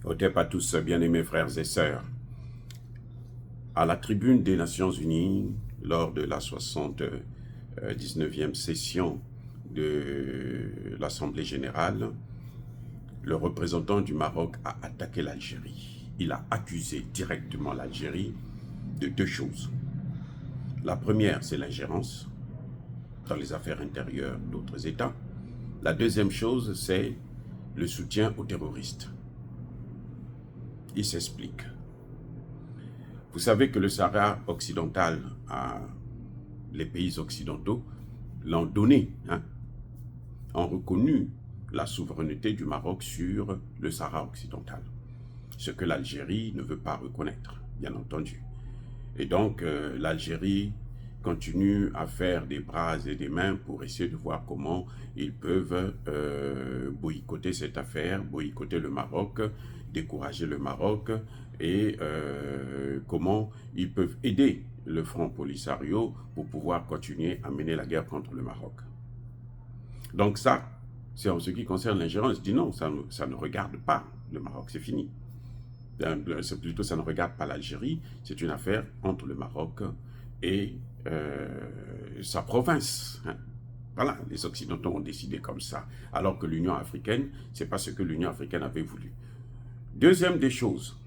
Otep à tous, bien-aimés frères et sœurs. À la tribune des Nations Unies, lors de la 79e session de l'Assemblée générale, le représentant du Maroc a attaqué l'Algérie. Il a accusé directement l'Algérie de deux choses. La première, c'est l'ingérence dans les affaires intérieures d'autres États. La deuxième chose, c'est le soutien aux terroristes. Il s'explique. Vous savez que le Sahara occidental, les pays occidentaux l'ont donné, ont reconnu la souveraineté du Maroc sur le Sahara occidental. Ce que l'Algérie ne veut pas reconnaître, bien entendu. Et donc, l'Algérie continue à faire des bras et des mains pour essayer de voir comment ils peuvent boycotter cette affaire, boycotter le Maroc, décourager le Maroc, et comment ils peuvent aider le Front Polisario pour pouvoir continuer à mener la guerre contre le Maroc. Donc ça, c'est en ce qui concerne l'ingérence. Je dis non, ça ne regarde pas le Maroc, c'est fini. C'est plutôt, ça ne regarde pas l'Algérie, c'est une affaire entre le Maroc et sa province. Voilà, les Occidentaux ont décidé comme ça, alors que l'Union africaine, c'est pas ce que l'Union africaine avait voulu. Deuxième des choses,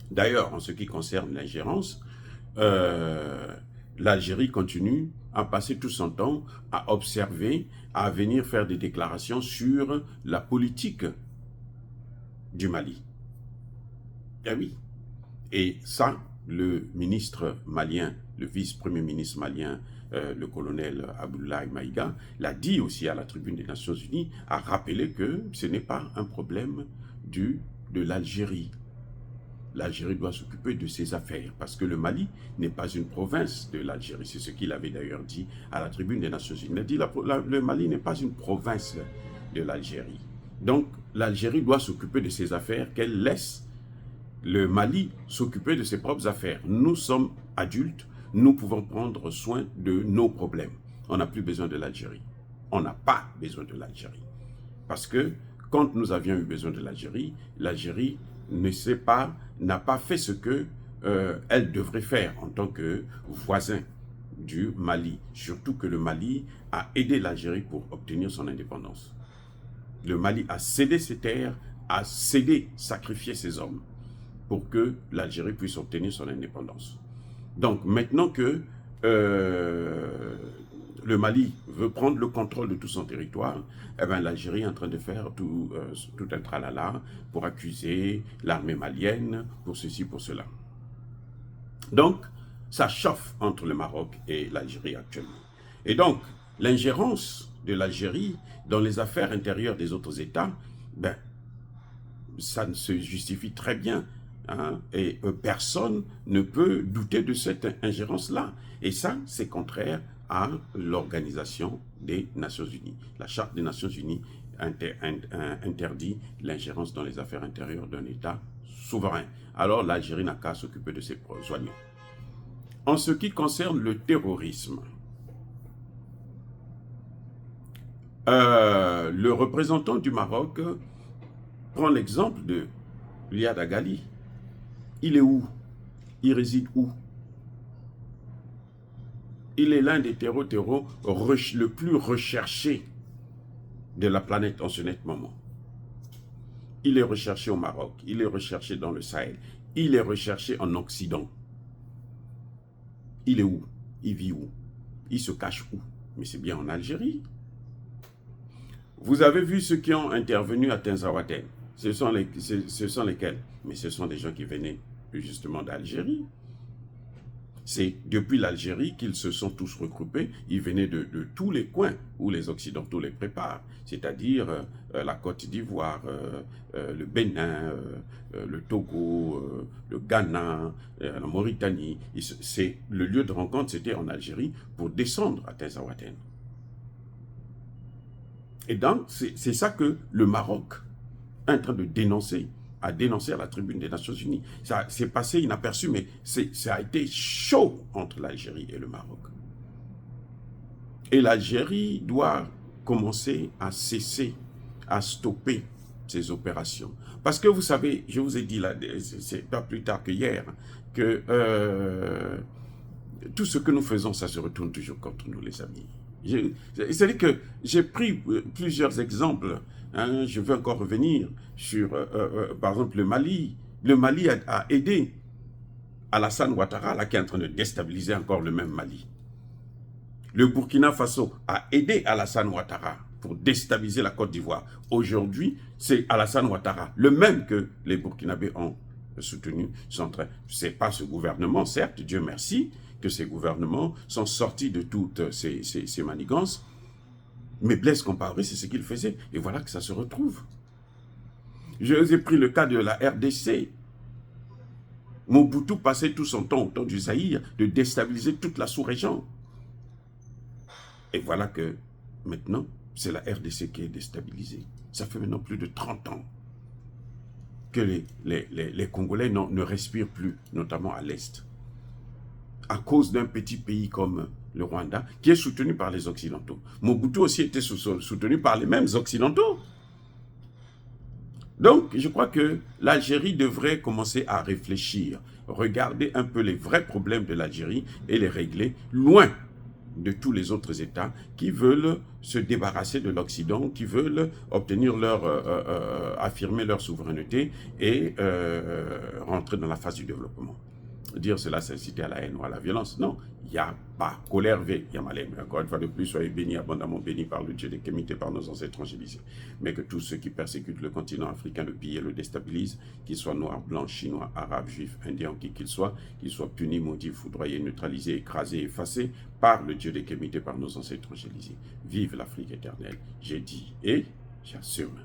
d'ailleurs, en ce qui concerne l'ingérence, l'Algérie continue à passer tout son temps à observer, à venir faire des déclarations sur la politique du Mali. Eh oui. Et ça, le ministre malien, le vice-premier ministre malien, le colonel Abdoulaye Maïga, l'a dit aussi à la tribune des Nations Unies, a rappelé que ce n'est pas un problème de l'Algérie. L'Algérie doit s'occuper de ses affaires, parce que le Mali n'est pas une province de l'Algérie. C'est ce qu'il avait d'ailleurs dit à la tribune des Nations Unies. Il a dit le Mali n'est pas une province de l'Algérie. Donc, l'Algérie doit s'occuper de ses affaires, qu'elle laisse le Mali s'occuper de ses propres affaires. Nous sommes adultes, nous pouvons prendre soin de nos problèmes. On n'a plus besoin de l'Algérie. On n'a pas besoin de l'Algérie. Parce que quand nous avions eu besoin de l'Algérie, l'Algérie n'a pas fait ce que elle devrait faire en tant que voisin du Mali. Surtout que le Mali a aidé l'Algérie pour obtenir son indépendance. Le Mali a cédé ses terres, a cédé, sacrifié ses hommes pour que l'Algérie puisse obtenir son indépendance. Donc maintenant que le Mali veut prendre le contrôle de tout son territoire, eh bien l'Algérie est en train de faire tout un tralala pour accuser l'armée malienne, pour ceci, pour cela. Donc, ça chauffe entre le Maroc et l'Algérie actuellement. Et donc, l'ingérence de l'Algérie dans les affaires intérieures des autres États, ben, ça se justifie très bien. Et personne ne peut douter de cette ingérence-là. Et ça, c'est contraire à l'Organisation des Nations Unies. La Charte des Nations Unies interdit l'ingérence dans les affaires intérieures d'un État souverain. Alors l'Algérie n'a qu'à s'occuper de ses oignons. En ce qui concerne le terrorisme, le représentant du Maroc prend l'exemple de Liad Agali. Il est où? Il réside où? Il est l'un des terreaux le plus recherché de la planète en ce net moment. Il est recherché au Maroc, il est recherché dans le Sahel, il est recherché en Occident. Il est où? Il vit où? Il se cache où? Mais c'est bien en Algérie. Vous avez vu ceux qui ont intervenu à Tinzaouaten. Ce sont lesquels? Mais ce sont des gens qui venaient justement d'Algérie. C'est depuis l'Algérie qu'ils se sont tous regroupés. Ils venaient de tous les coins où les Occidentaux les préparent, c'est-à-dire la Côte d'Ivoire, le Bénin, le Togo, le Ghana, la Mauritanie. Le lieu de rencontre, c'était en Algérie pour descendre à Tinzaouaten. Et donc, c'est ça que le Maroc est en train de dénoncer, à la tribune des Nations Unies. Ça s'est passé inaperçu, mais ça a été chaud entre l'Algérie et le Maroc. Et l'Algérie doit commencer à cesser, à stopper ces opérations. Parce que vous savez, je vous ai dit là, c'est pas plus tard que hier, que tout ce que nous faisons, ça se retourne toujours contre nous, les amis. C'est-à-dire que j'ai pris plusieurs exemples. Hein, je veux encore revenir sur, par exemple, le Mali. Le Mali a aidé Alassane Ouattara, là, qui est en train de déstabiliser encore le même Mali. Le Burkina Faso a aidé Alassane Ouattara pour déstabiliser la Côte d'Ivoire. Aujourd'hui, c'est Alassane Ouattara, le même que les Burkinabés ont soutenu. C'est pas ce gouvernement, certes, Dieu merci, que ces gouvernements sont sortis de toutes ces manigances. Mais Blaise Compaoré, c'est ce qu'il faisait. Et voilà que ça se retrouve. Je vous ai pris le cas de la RDC. Mobutu passait tout son temps au temps du Zaïre de déstabiliser toute la sous-région. Et voilà que maintenant, c'est la RDC qui est déstabilisée. Ça fait maintenant plus de 30 ans que les Congolais ne respirent plus, notamment à l'Est, à cause d'un petit pays comme le Rwanda, qui est soutenu par les Occidentaux. Mobutu aussi était soutenu par les mêmes Occidentaux. Donc, je crois que l'Algérie devrait commencer à réfléchir, regarder un peu les vrais problèmes de l'Algérie et les régler loin de tous les autres États qui veulent se débarrasser de l'Occident, qui veulent obtenir affirmer leur souveraineté et rentrer dans la phase du développement. Dire cela, c'est inciter à la haine ou à la violence. Non, il n'y a pas. Colère V, Yamalem. Encore une fois de plus, soyez bénis, abondamment bénis par le Dieu des Kémités, par nos ancêtres angélisés. Mais que tous ceux qui persécutent le continent africain, le pillent, le déstabilisent, qu'ils soient noirs, blancs, chinois, arabes, juifs, indiens, qui qu'ils soient punis, maudits, foudroyés, neutralisés, écrasés, effacés par le Dieu des Kémités, par nos ancêtres angélisés. Vive l'Afrique éternelle. J'ai dit et j'assume.